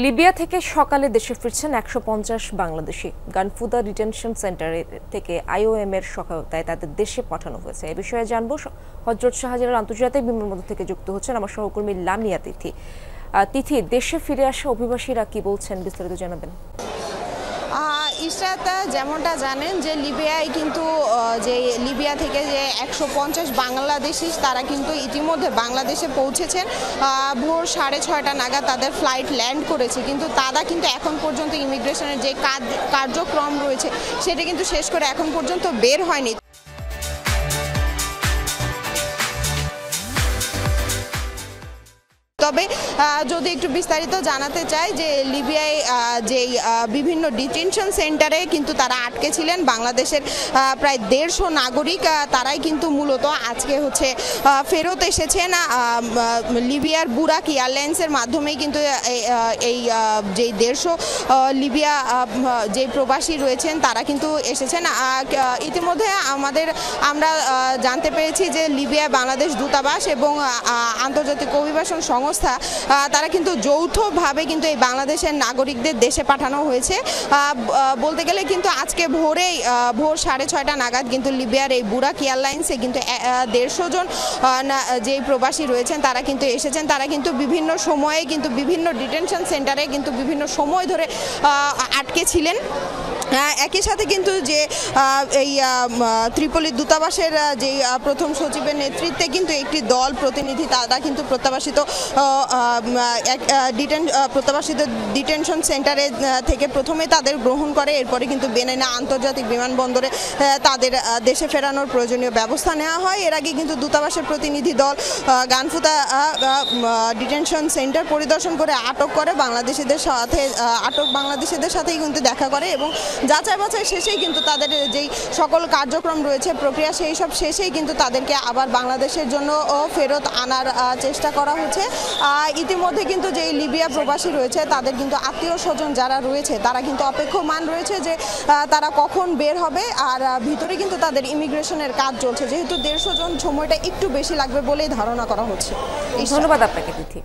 Libya থেকে সকালে দেশে ফিরছেন ১৫০ বাংলাদেশি। গানফুদা ডিটেনশন সেন্টার থেকে আইওএম এর সহায়তায় তাদের দেশে পাঠানো হয়েছে। এ বিষয়ে জানবো হযরত শাহজালাল আন্তর্জাতিক বিমানবন্দর থেকে যুক্ত হচ্ছেন আমার সহকর্মী লামিয়া তিথি। তিথি, দেশে ফিরে আসা অভিবাসীরা কি বলছেন, বিস্তারিত জানাবেন। ইশরাত, যেমনটা জানেন যে লিবিয়ায় কিন্তু যে লিবিয়া থেকে যে ১৫০ বাংলাদেশি তারা কিন্তু ইতিমধ্যে বাংলাদেশে পৌঁছেছেন। ভোর ৬:৩০ নাগাদ তাদের ফ্লাইট ল্যান্ড করেছে, কিন্তু তারা কিন্তু এখন পর্যন্ত ইমিগ্রেশনের যে কার্যক্রম রয়েছে সেটা কিন্তু শেষ করে এখন পর্যন্ত বের হয়নি। তবে যদি একটু বিস্তারিত জানাতে চাই যে লিবিয়ায় যেই বিভিন্ন ডিটেনশন সেন্টারে কিন্তু তারা আটকে ছিলেন বাংলাদেশের প্রায় ১৫০ নাগরিক, তারাই কিন্তু মূলত আজকে ফেরত এসেছেন। লিবিয়ার বুরাক এয়ারলাইন্সের মাধ্যমেই কিন্তু এই যেই ১৫০ লিবিয়া যে প্রবাসী রয়েছেন তারা কিন্তু এসেছেন। ইতিমধ্যে আমরা জানতে পেরেছি যে লিবিয়া বাংলাদেশ দূতাবাস এবং আন্তর্জাতিক অভিবাসন সংস্থা তারা কিন্তু যৌথভাবে কিন্তু এই বাংলাদেশের নাগরিকদের দেশে পাঠানো হয়েছে। বলতে গেলে কিন্তু আজকে ভোর ৬:৩০ নাগাদ কিন্তু লিবিয়ার এই বুরাক এয়ারলাইন্সে কিন্তু ১৫০ জন যেই প্রবাসী রয়েছেন তারা কিন্তু এসেছেন। তারা কিন্তু বিভিন্ন সময়ে কিন্তু বিভিন্ন ডিটেনশন সেন্টারে কিন্তু বিভিন্ন সময় ধরে আটকে ছিলেন। একই সাথে কিন্তু যে এই ত্রিপলি দূতাবাসের যে প্রথম সচিবের নেতৃত্বে কিন্তু একটি দল প্রতিনিধি তারা কিন্তু প্রত্যাবাসিত ডিটেনশন সেন্টারে থেকে প্রথমে তাদের গ্রহণ করে, এরপরে কিন্তু বেনাইনা আন্তর্জাতিক বিমানবন্দরে তাদের দেশে ফেরানোর প্রয়োজনীয় ব্যবস্থা নেওয়া হয়। এর আগে কিন্তু দূতাবাসের প্রতিনিধি দল গানফুদা ডিটেনশন সেন্টার পরিদর্শন করে আটক বাংলাদেশিদের সাথেই কিন্তু দেখা করে এবং যাচাই বাছাই শেষেই কিন্তু তাদের যেই সকল কার্যক্রম রয়েছে প্রক্রিয়া সেই সব শেষেই কিন্তু তাদেরকে আবার বাংলাদেশের জন্য ফেরত আনার চেষ্টা করা হচ্ছে। ইতিমধ্যে কিন্তু যেই লিবিয়া প্রবাসী রয়েছে তাদের কিন্তু আত্মীয় স্বজন যারা রয়েছে তারা কিন্তু অপেক্ষমান রয়েছে যে তারা কখন বের হবে, আর ভিতরে কিন্তু তাদের ইমিগ্রেশনের কাজ চলছে। যেহেতু ১৫০ জন, সময়টা একটু বেশি লাগবে বলেই ধারণা করা হচ্ছে। ধন্যবাদ আপনাকে তিথি।